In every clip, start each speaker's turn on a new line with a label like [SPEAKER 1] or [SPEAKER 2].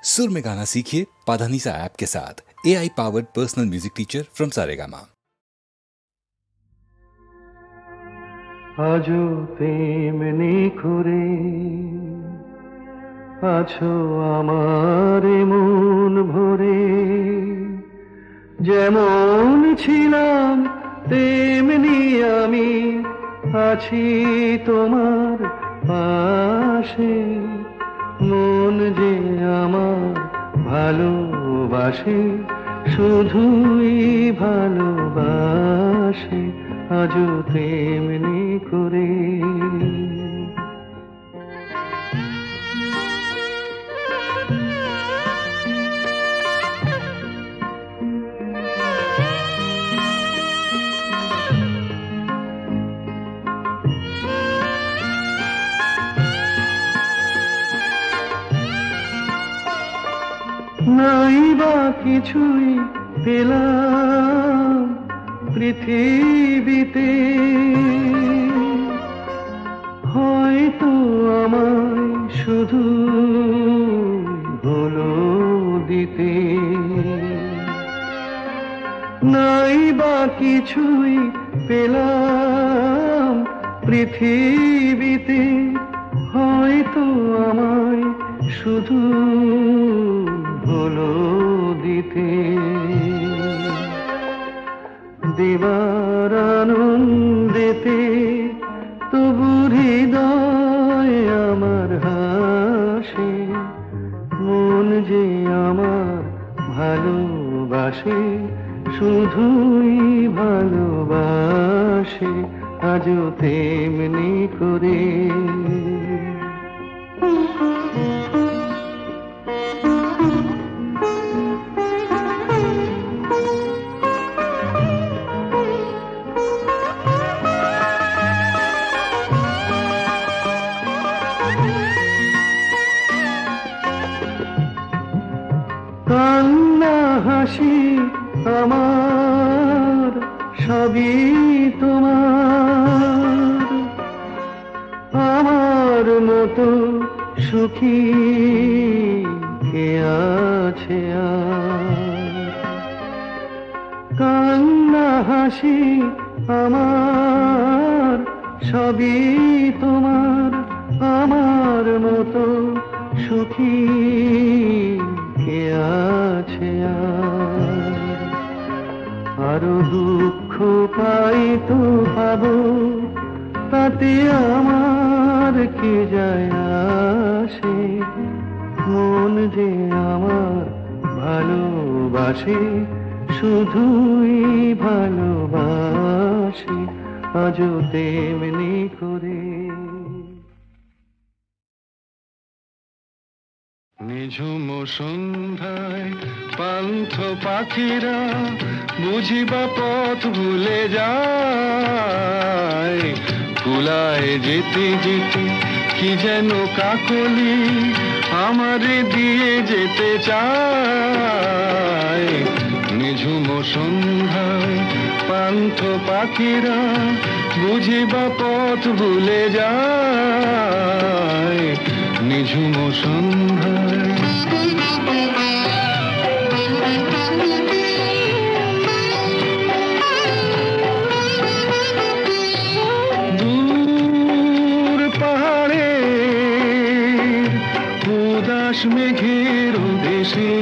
[SPEAKER 1] सुर में गाना सीखिए पाधानीसा ऐप के साथ। AI powered personal music teacher from Saregama.
[SPEAKER 2] আজও তেমনি করে আছো আমার মন ভরে, যেমন ছিলাম তেমনি আমি আছি তোমার পাশে। মন যে আমার ভালোবাসে, শুধুই ভালোবাসে, আজও তেমনি করে। নাই বা কিছুই পেলাম পৃথিবীতে, হয়তো আমায় শুধু হলো দিতে। নাই বা কিছুই পেলাম পৃথিবীতে, হয়তো আমায় শুধু হলো দিতে। দেবার আনন্দেতে তবু হৃদয় আমার হাসে। মন যে আমার ভালোবাসে, শুধুই ভালোবাসে, আজও তেমনি করে। কান্না হাসি আমার সবই তোমার, আমার মতো সুখী কে আছে আর। কান্না হাসি আমার সবই তোমার, আমার মতো সুখী কে আছে আর। আরো দুঃখ পাই তো পাবো, তাতে আমার কি যায় আসে। মন যে আমার ভালোবাসে, শুধুই ভালোবাসে, আজও তেমনি করে। নিঝুম সন্ধ্যায় পান্থ পাখিরা বুঝিবা পথ ভুলে যায়। কুলায় যেতে যেতে কি যেন কাকলি আমারে দিয়ে যেতে চায়। নিঝুম সন্ধ্যায় পান্থ পাখিরা বুঝিবা পথ ভুলে যায়। নিঝুম সন্ধ্যায় দূর পাহাড়ে উদাস মেঘের দেশে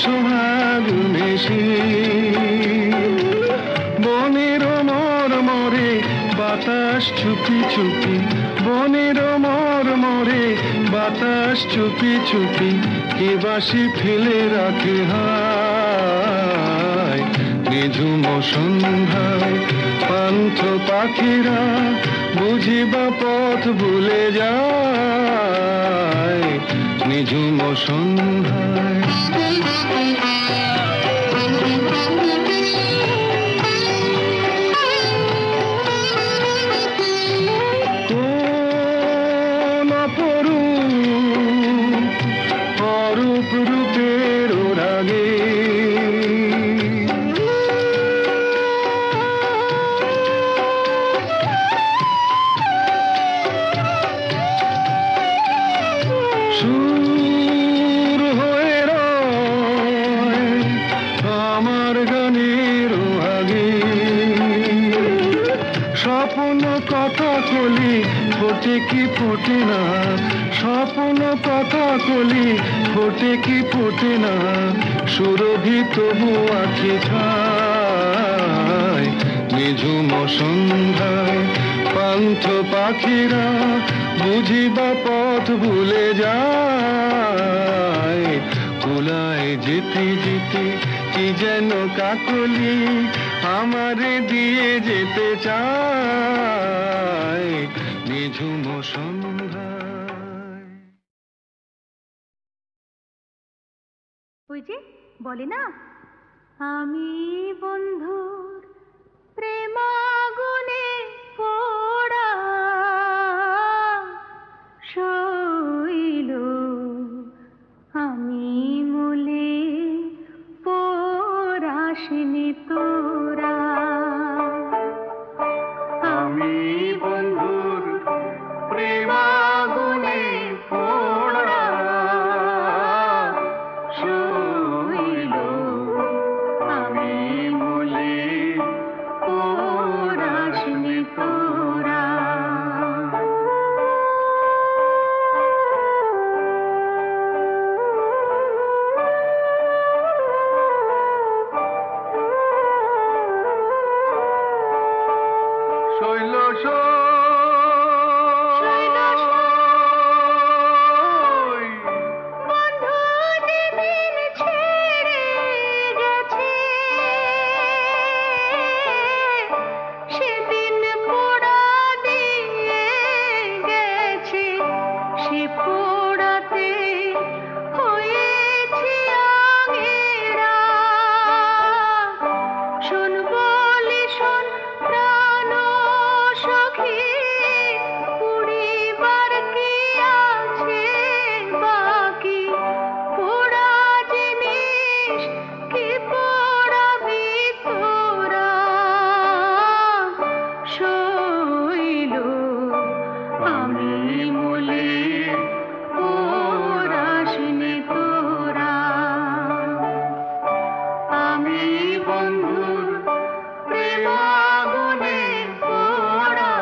[SPEAKER 2] সোহাগ মেশে। বনের মরমরে বাতাস চুপি চুপি, বনের মরমরে বাতাস চুপি চুপি, কে বাসি ফেলে রাখে হায়। নিঝুম সন্ধ্যায় পান্থ পাখিরা বুঝিবা পথ ভুলে যায়। নিঝুম সন্ধ্যায় ফোটে না, স্বপ্ন কথা কলি ফোটে কি ফোটে না, সুরভি তবু আঁখি ছায়। নিঝুম সন্ধ্যায় পান্থ পাখিরা বুঝিবা পথ ভুলে যায়। কুলায় যেতে যেতে কি যেন কাকলি আমারে দিয়ে যেতে চায়। নিঝুম সন্ধ্যায়।
[SPEAKER 3] ওই যে বলে না, আমি বন্ধুর প্রেমাগুনে পোড়া শৈল, আমি মলে পোড়াসনি তোরা।
[SPEAKER 2] আমি বন্ধুর প্রেমাগুনে পোড়া শৈল, আমি মলে পোড়াসনি তোরা। শৈল
[SPEAKER 3] বন্ধু যেদিন ছেড়ে গেছে, সেদিন পোড়া দিয়ে গেছে, সে পোড়াতে হয়েছে আগেরা। শোন বলি শোন প্রাণ সখী, পুড়িবার কি আছে বাকি, পোড়া জিনিস কি পোড়াবি তোরা। শৈল, আমি মলে পোড়াসনি তোরা। আমি বন্ধুর প্রেমাগুনে পোড়া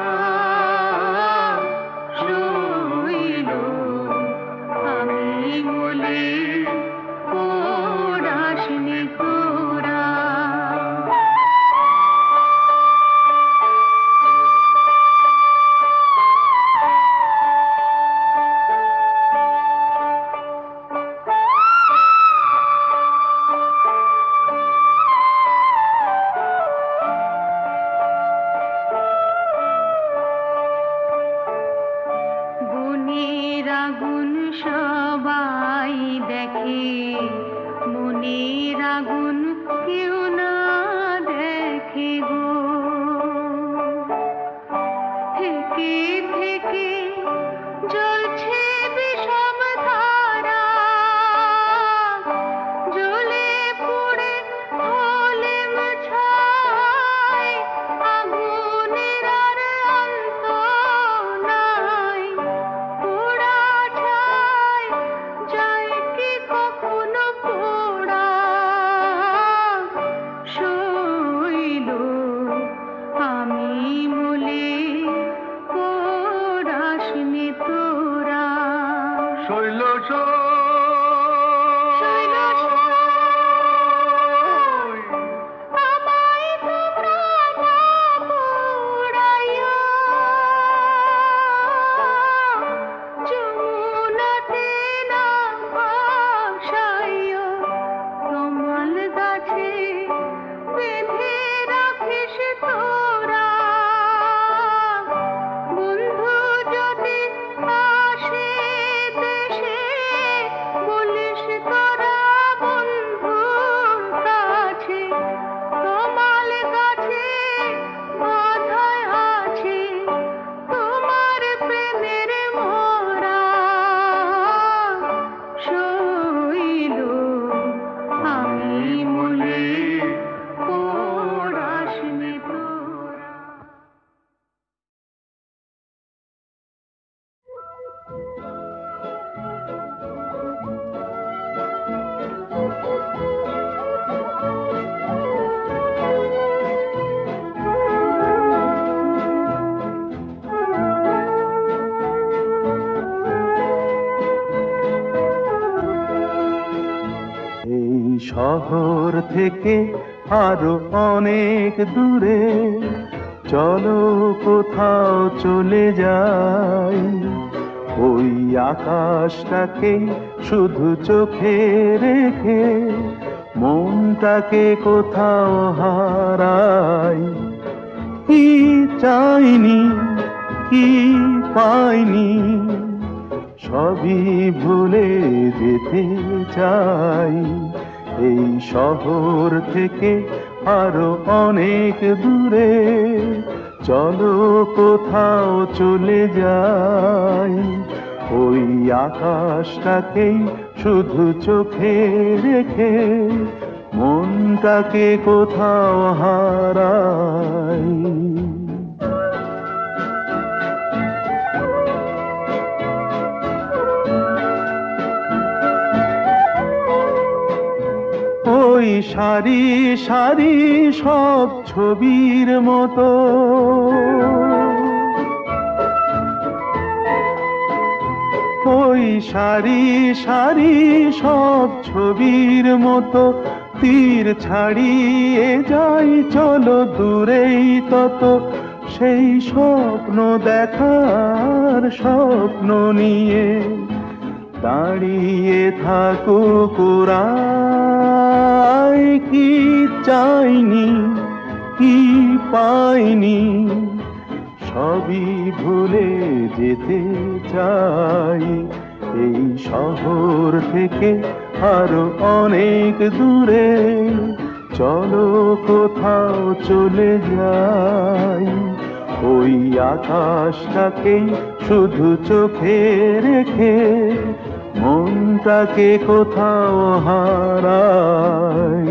[SPEAKER 3] শৈল, আমি মলে পোড়াসনি তোরা। গুণের আগুন সবাই দেখে, মনের আগুন কেউ না দেখে গো। থেকে থেকে জ্বলছে বিষম ধারা, জ্বলে পুড়ে হলেম ছাই, আগুনের আর অন্ত নাই। পোড়া ছাই যায় কি কখনো পোড়া। শৈল, আমি মলে পোড়াসনি তোরা।
[SPEAKER 2] শৈল
[SPEAKER 3] শৈল আমায় তোমরা না পোড়াইয়া, যমুনাতে না ভাসাইয়া, তমাল গাছে বেঁধে রাখিস তোরা। বন্ধু যদি আসে দেশে,
[SPEAKER 2] শহর থেকে আরো অনেক দূরে চলো কোথাও চলে যাই, ওই আকাশটাকে শুধু চোখে রেখে মনটাকে কোথাও হারাই। কি চাইনি কি পাইনি সবই ভুলে যেতে চাই, এই শহর থেকে আরো অনেক দূরে চলো কোথাও চলে যাই, ওই আকাশটাকেই শুধু চোখে রেখে মনটাকে কোথাও হারাই। ওই সারি সারি সব ছবির মতো ওই সারি সারি সব ছবির মতো তীর ছাড়িয়ে যাই চলো দূরেই তত, সেই স্বপ্ন দেখার স্বপ্ন নিয়ে দাঁড়িয়ে থাকুক ওরাই। কি চাইনি কি পাইনি সবই ভুলে যেতে চাই, এই শহর থেকে আরো অনেক দূরে চলো কোথাও চলে যাই, ওই আকাশটাকেই শুধু চোখে রেখে মনটাকে কোথাও হারাই।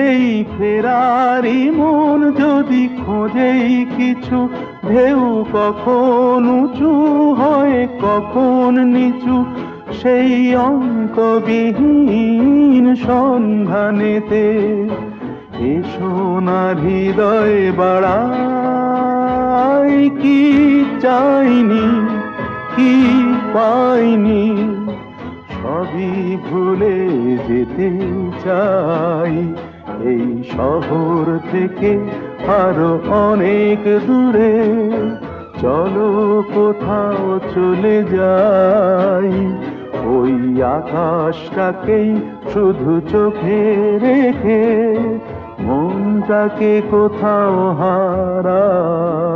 [SPEAKER 2] এই ফেরারি মন যদি খোঁজেই কিছু, ঢেউ কখন উঁচু হয় কখন নিচু, সেই অঙ্কবিহীন সন্ধানেতে এ সোনার হৃদয় বাড়াই। কি চাইনি কি পাইনি সবই ভুলে যেতে চাই, এই শহর থেকে আরো অনেক দূরে চলো কোথাও চলে যাই, ওই আকাশটাকেই শুধু চোখে রেখে মনটাকে কোথাও হারাই।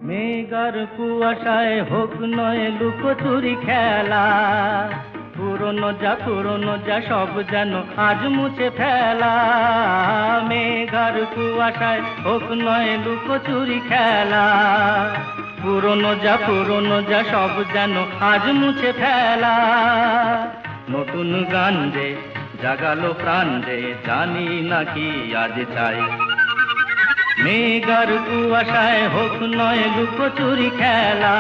[SPEAKER 4] মেঘার কুয়াশায় হোক নয় লুকোচুরি খেলা, পুরনো যা সব যেন আজ মুছে ফেলা। মেঘার কুয়াশায় হোক নয় লুকোচুরি খেলা, পুরনো যা সব যেন আজ মুছে ফেলা। নতুন গান যে জাগালো প্রাণ যে জানি নাকি আজ চাই, মেঘার কুয়াশায় হোক নয় লুকোচুরি খেলা,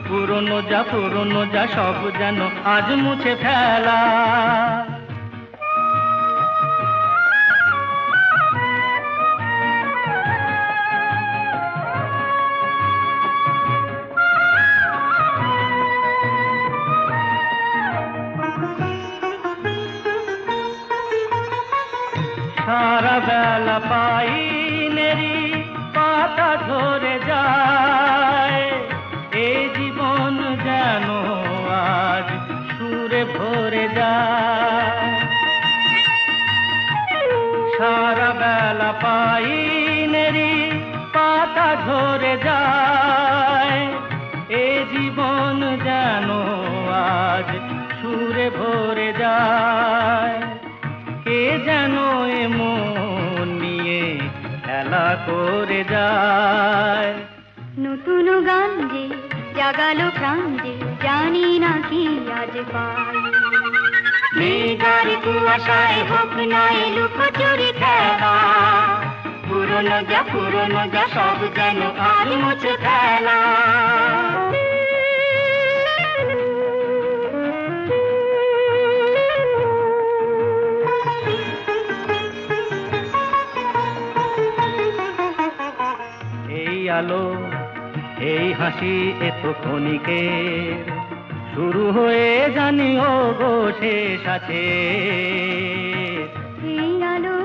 [SPEAKER 4] পুরনো যা সব যেন আজ মুছে ফেলা। সারা বেলা পাইনেরি পাতা ঝরে যায়, এ জীবন যেন আজ সুরে ভরে যায়। সারা বেলা পাইনেরি পাতা ঝরে যায়, এ জীবন যেন আজ সুরে ভরে যায়। কে যেন এমন নিয়ে খেলা করে যায়।
[SPEAKER 3] নতুন গান যে জাগালো প্রাণ যে জানি না কি আজ পাই।
[SPEAKER 4] মেঘার কুয়াশায় হোক না লুকোচুরি খেলা, পুরনো যা সব যেন আজ মুছে ফেলা। এই আলো এই হাসি এত ক্ষণিকের, শুরু হয়ে জানিও গো শেষ আছে।
[SPEAKER 3] এই আলো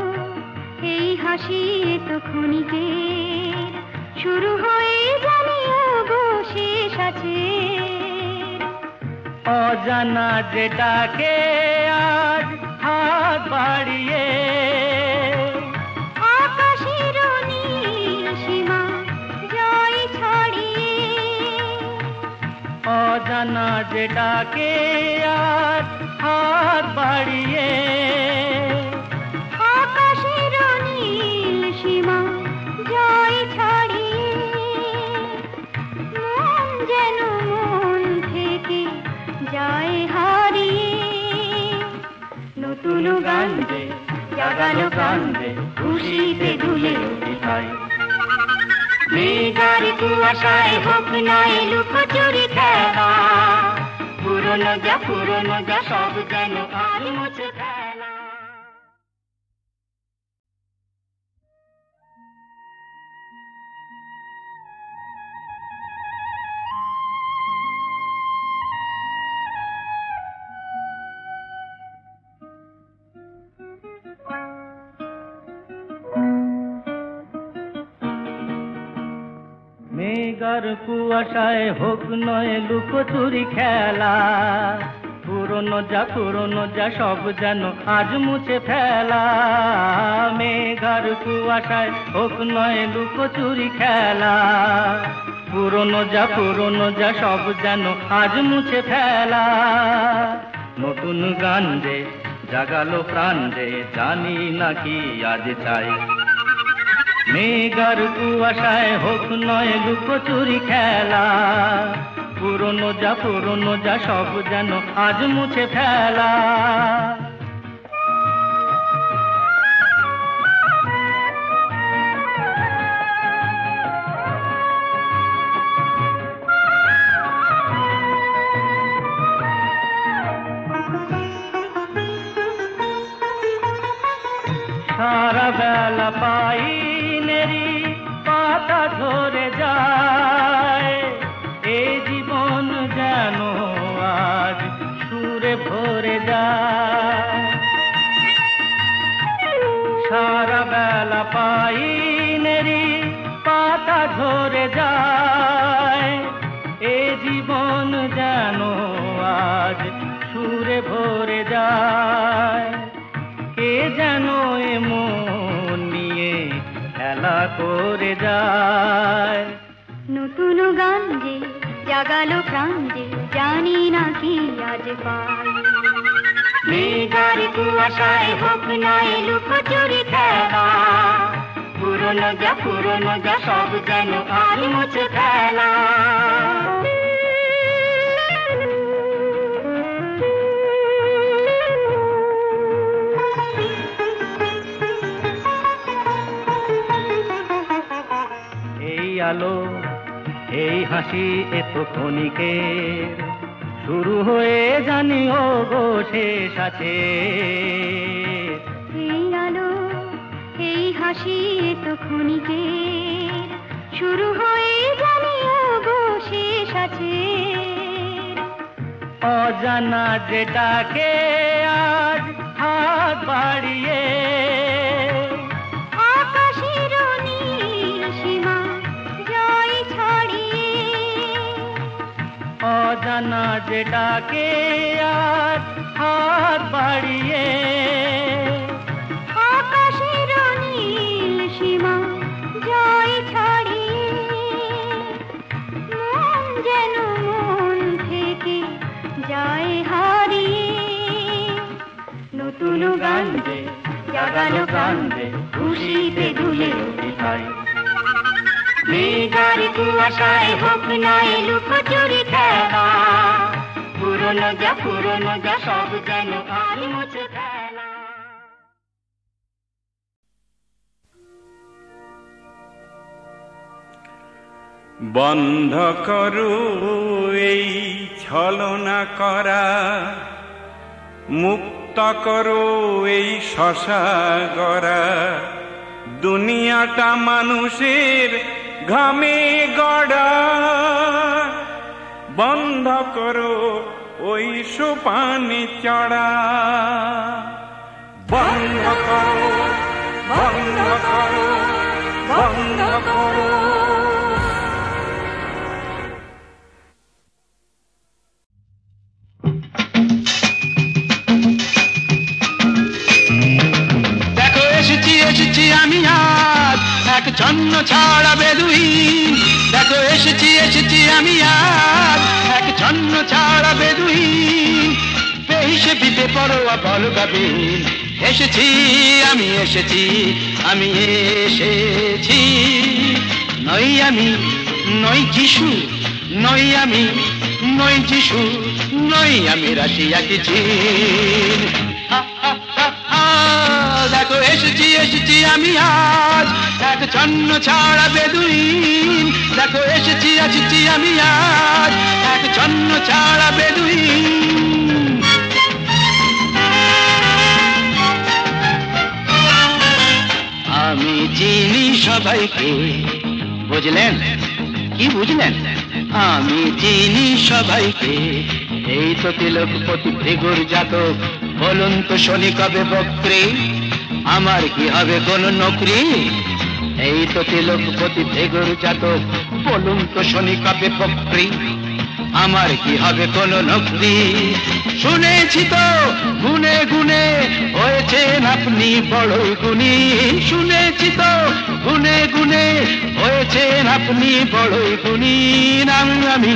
[SPEAKER 3] এই হাসি তো ক্ষণিকের, শুরু হয়ে জানিও গো শেষ আছে।
[SPEAKER 4] অজানা যেটাকে আজ হাত বাড়িয়ে,
[SPEAKER 3] আকাশের নীল সীমা জয় ছড়িয়ে।
[SPEAKER 4] অজানা যেটাকে আজ হাত বাড়িয়ে,
[SPEAKER 3] আকাশের নীল সীমা জয় ছড়িয়ে। মন যেন মন থেকে যায় হারিয়ে। নতুন গান যে জাগালো প্রাণ যে খুশিতে দুলে
[SPEAKER 4] উঠিতাই।
[SPEAKER 3] মেঘার কুয়াশায় হোক না লুকোচুরি খেলা,
[SPEAKER 4] পুরনো যা সব যেন আজ মুছে ফেলা। মেঘার কুয়াশায় হোক নয় লুকোচুরি খেলা, পুরনো যা সব যেন আজ মুছে ফেলা। মেঘার কুয়াশায় হোক নয় লুকোচুরি খেলা, পুরনো যা সব যেন আজ মুছে ফেলা। নতুন গান যে জাগালো প্রাণ যে জানি না কি আজ চাই। মেঘার কুয়াশায় হোক নয় লুকোচুরি খেলা, পুরনো যা সব যেন আজ মুছে ফেলা। সারা বেলা পাইনেরি পাতা ঝরে যায়, এই জীবন যেন আজ সুরে ভরে যায়। সারা বেলা পাইনেরি পাতা ঝরে যায়, এই জীবন যেন আজ সুরে ভরে যায়। কে যেন এমন নিয়ে খেলা করে যায়।
[SPEAKER 3] নতুন গান যে জাগালো প্রাণ যে জানি না কি আজ পাই।
[SPEAKER 4] মেঘার কুয়াশায় হোক না লুকোচুরি খেলা, পুরনো যা সব যেন আজ মুছে ফেলা। এই আলো এই হাসি এত ক্ষণিকের, শুরু হয়ে জানিও গো শেষ আছে।
[SPEAKER 3] এই আলো এই হাসি তো ক্ষণিকের, শুরু হয়ে জানিও গো শেষ আছে।
[SPEAKER 4] অজানা যেটাকে আজ হাত বাড়িয়ে,
[SPEAKER 3] আকাশের নীল সীমা জয় ছড়িয়ে।
[SPEAKER 4] অজানা যেটাকে আজ হাত বাড়িয়ে,
[SPEAKER 3] আকাশের নীল সীমা জয় ছড়িয়ে। মন যেন মন থেকে যায় হারিয়ে। নতুন গান যে জাগালো প্রাণ যে খুশিতে দুলে উঠিতাই।
[SPEAKER 4] ভাই।
[SPEAKER 3] মেঘার কুয়াশায় হোক না লুকোচুরি খেলা, পুরনো যা সব যেন আর মুছে ফেলা।
[SPEAKER 5] বন্ধ করো এই ছলনা করা, মুক্ত করো এই শশা গড়া, দুনিয়াটা মানুষের ঘামে গড়া। বন্ধ করো ওই সোপানে চড়া, বন্ধ করো, বন্ধ করো, বন্ধ করো।
[SPEAKER 6] এসেছি আমি আজ এক ছন্ন ছাড়া বেদুইন। দেখো এসেছি আমি আজ এক ছন্ন ছাড়া বেদুইন। বেহিসে বিপে পরোয়া বল গাবিন। এসেছি আমি এসেছি আমি নই যিশু, নই যিশু, নই আমি রাশিয়া কি চিন। দেখো এসেছি আমি আজ এক ছন্ন ছাড়া বেদুইন। দেখো এসেছি আমি আজ এক ছন্ন ছাড়া বেদুইন। আমি চিনি সবাইকে, বুঝলেন কি বুঝলেন? আমি চিনি সবাইকে। এই তো তিলকপতি ভৃগুর জাতক, বলুন তো শনি কবে বক্রে, আমার কি হবে কোন নকরি? এই তো তিলকপতি ভৃগুর জাতক, বলুন তো শনি কবে বক্রে, আমার কি হবে কোন নকরি? শুনেছি তো গুনে গুনে হয়েছেন আপনি বড়ই গুণী। শুনেছি তো গুনে গুনে হয়েছেন আপনি বড়ই গুণী। আমি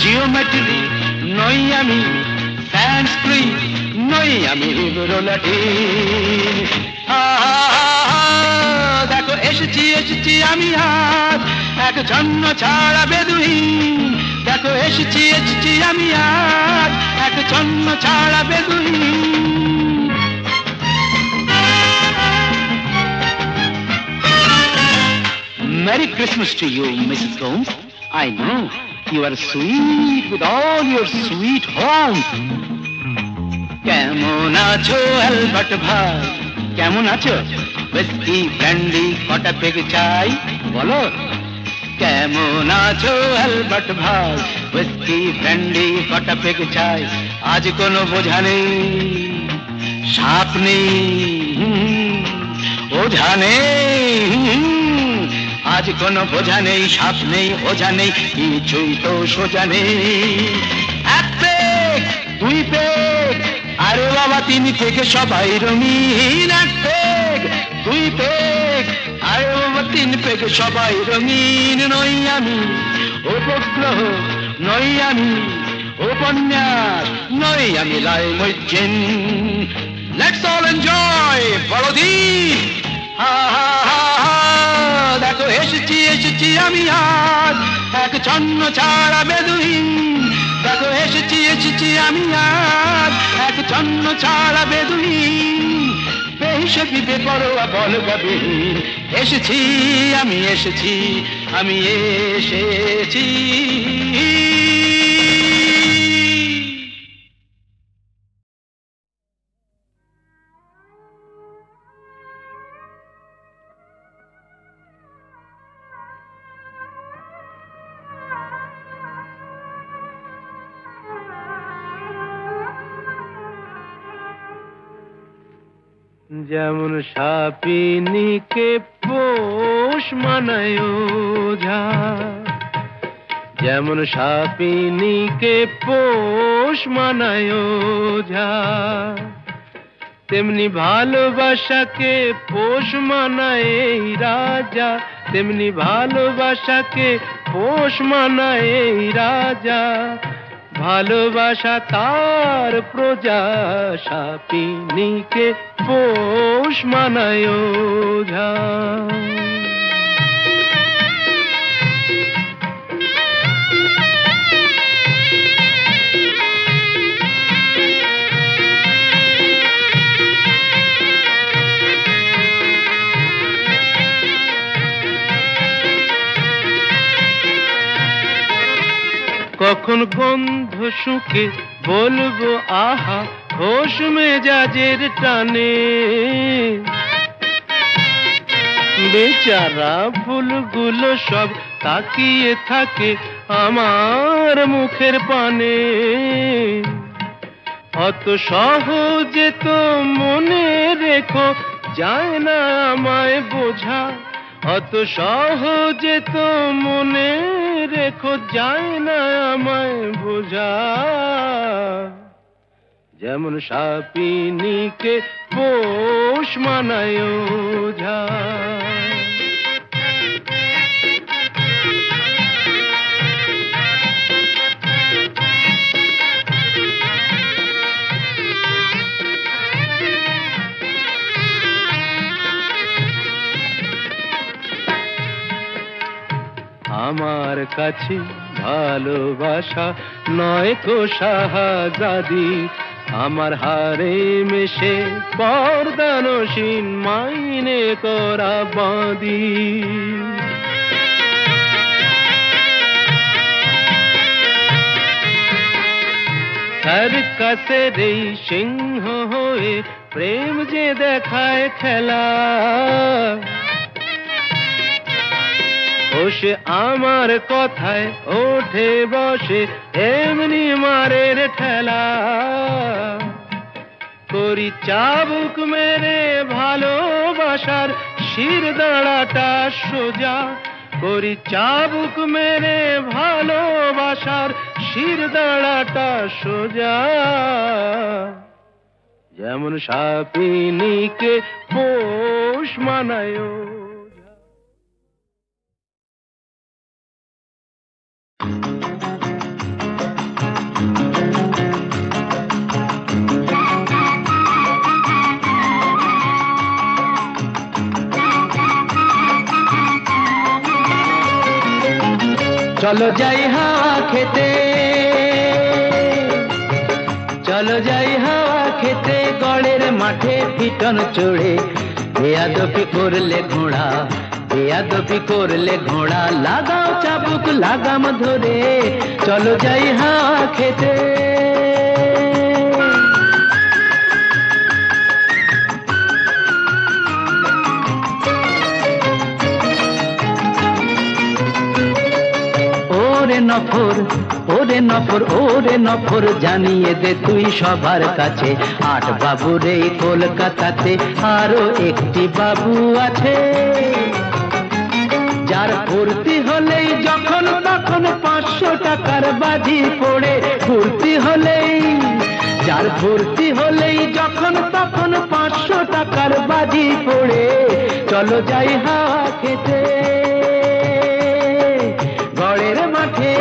[SPEAKER 6] জিওমেট্রি নই, আমি সংস্কৃত নই, আমি লাটিন। দেখো এসেছি আমি আজ এক ছন্ন ছাড়া বেদুইন। দেখো এসেছি আমি আজ এক ছন্ন ছাড়া বেদুইন। Merry Christmas to you, Mrs. Gomes. I know you are sweet with all your sweet home. কেমন আছো অ্যালবার্ট ভাই, কেমন আছো? হুইস্কি ব্র্যান্ডি কটা পেগ চাই বলো। কেমন আছো অ্যালবার্ট ভাই, হুইস্কি ব্র্যান্ডি কটা পেগ চাই। আজ কোনো বোঝা নেই, সাপ নেই, ওঝা নেই। আজ কোনো বোঝা নেই, সাপ নেই, ওঝা নেই, কিছুই তো সোজা নেই। এক পেগ, দুই পেগ, আরে বাবা তিন থেকে সবাই রঙিন। এক পেগ, দুই পেগ, আরে বাবা তিন পেগ সবাই রঙিন। নই আমি উপগ্রহ, নই আমি উপন্যাস, নই আমি লাই মজ্জিন। লেটস অল এনজয় বড়দিন। দেখো এসেছি আমি আজ এক ছন্ন ছাড়া বেদুইন। দেখো এসেছি আমি আজ এক ছন্ন ছাড়া বেদুইন। বেহিসে বিবে পরোয়া বল গাবিন। এসেছি আমি এসেছি।
[SPEAKER 2] যেমন সাপিনীকে পোষ মানায় ওঝা, যেমন সাপিনীকে পোষ মানায় ওঝা, তেমনি ভালোবাসাকে পোষ মানায় এই রাজা। তেমনি ভালোবাসাকে পোষ মানায় এই রাজা। ভালোবাসা তার প্রজা, সাপিনীকে পোষ মানায় ওঝা। যখন গন্ধ শুকে বলবো আহা হোশ মেজাজের টানে, বেচারা ফুলগুলো সব তাকিয়ে থাকে আমার মুখের পানে। অত সহজে তো মনে রেখো যায় না আমায় বোঝা, অত সহজে তো মনে রেখো যায় না আমায় বোঝা। যেমন সাপিনীকে পোষ মানায় ওঝা। আমার কাছে ভালোবাসা নয় তো শাহজাদি, আমার হারে মেশে পর্দানসীন মাইনে করা বাঁধি। সার্কাসের এই সিংহ হয়ে প্রেম যে দেখায় খেলা, ও সে আমার কথায় ওঠে বসে এমনি মারের ঠেলা। করি চাবুক মেরে ভালোবাসার শির দাঁড়াটা সোজা, করি চাবুক মেরে ভালোবাসার শির দাঁড়াটা সোজা। যেমন সাপিনীকে পোষ মানায়। চলো যাই হাওয়া খেতে, চলো যাই হাওয়া খেতে, গড়ের মাঠে পিটন চড়ে। বেয়াদবি করলে ঘোড়া, বেয়াদবি করলে ঘোড়া, লাগাও চাবুক লাগাম ধরে। চলো যাই হাওয়া খেতে। ওরে নফর, ওরে নফর, ওরে নফর, জানিয়ে দে তুই সবার কাছে, ৮ বাবুর এই কলকাতাতে আরো একটি বাবু আছে, যার ফুর্তি হলেই যখন তখন ৫০০ টাকার বাজি পড়ে। ফুর্তি হলেই, যার ফুর্তি হলেই যখন তখন ৫০০ টাকার বাজি পড়ে। চলো যাই হাওয়া খেতে, গড়ের মাঠে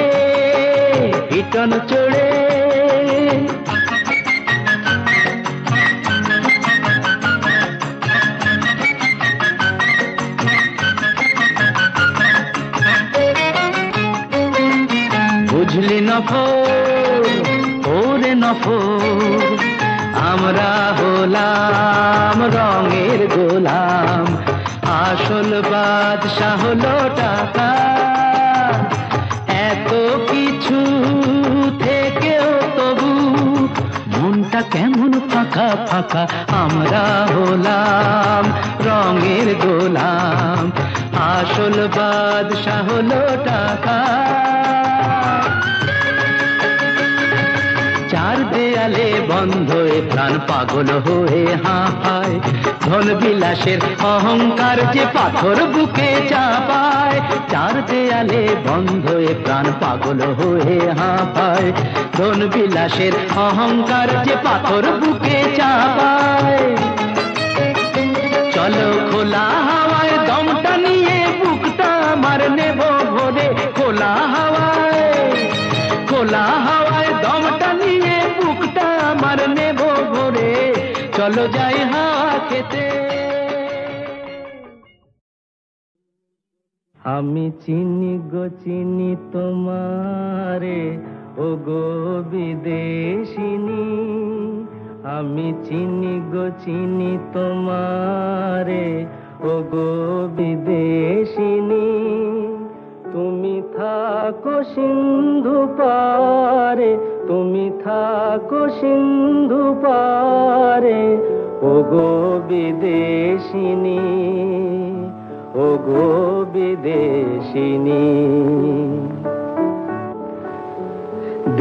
[SPEAKER 2] পিটন চড়ে। বুঝলি নফর, ওরে নফর, আমরা হলাম রঙের গোলাম, আসল বাদশা হলো টাকা। এত কিছু থেকেও তবু মনটা কেমন ফাঁকা ফাঁকা, আমরা হলাম রঙের গোলাম, আসল বাদশা হলো টাকা। চার দেয়ালে বন্ধ এ প্রাণ পাগল হয়ে হাঁপায়, ধন বিলাসের অহংকার যে পাথর বুকে চাপায়। চার দেয়ালে বন্ধ এ প্রাণ পাগল হয়ে হাঁপায়, ধন বিলাসের অহংকার যে পাথর বুকে চাপায়। চলো খোলা হাওয়ায় দমটা নিয়ে বুকটা আমার নেব ভরে, খোলা হাওয়ায়, খোলা হাওয়ায় দমটা নিয়ে বুকটা আমার নেব ভরে। চলো যাই হাওয়া খেতে। আমি চিনি গো চিনি তোমারে, ও গো বিদেশিনী, আমি চিনি গো চিনি তোমারে, ও গো বিদেশিনী। তুমি থাকো
[SPEAKER 4] থাকো সিন্ধু পারে, তুমি থাকো সিন্ধু পারে, ওগো বিদেশিনী, ওগো বিদেশিনী।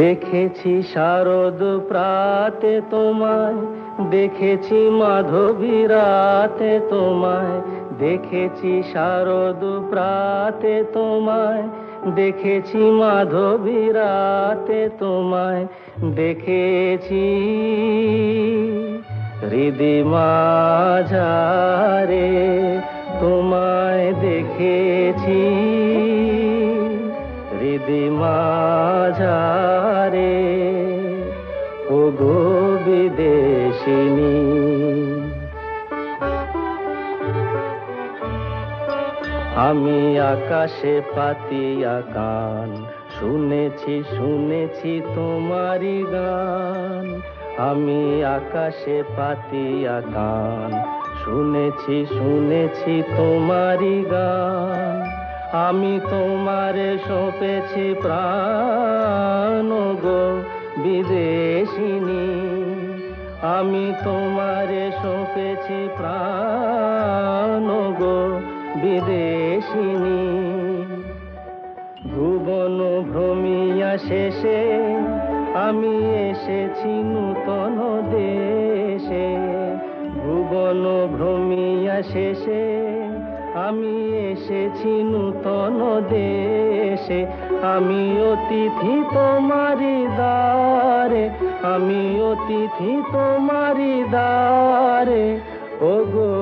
[SPEAKER 4] দেখেছি শারদ প্রাতে তোমায়, দেখেছি মাধবী রাতে তোমায়, দেখেছি শারদ প্রাতে তোমায়, দেখেছি মাধবী রাতে তোমায়, দেখেছি হৃদি মাঝারে তোমায়, দেখেছি হৃদি মাঝারে, ওগো বিদেশিনী। আমি আকাশে পাতিয়া কান, শুনেছি শুনেছি তোমারি গান। আমি আকাশে পাতিয়া কান, শুনেছি শুনেছি তোমারি গান। আমি তোমারে সঁপেছি প্রাণ, গো বিদেশিনী। আমি তোমারে সঁপেছি প্রাণ, গো বিদেশিনী। ভুবন ভ্রমিয়া শেষে আমি এসেছি নূতন দেশে। ভুবন ভ্রমিয়া শেষে আমি এসেছি নূতন দেশে। আমি অতিথি তোমারি দ্বারে, আমি অতিথি তোমারি দ্বারে, ওগো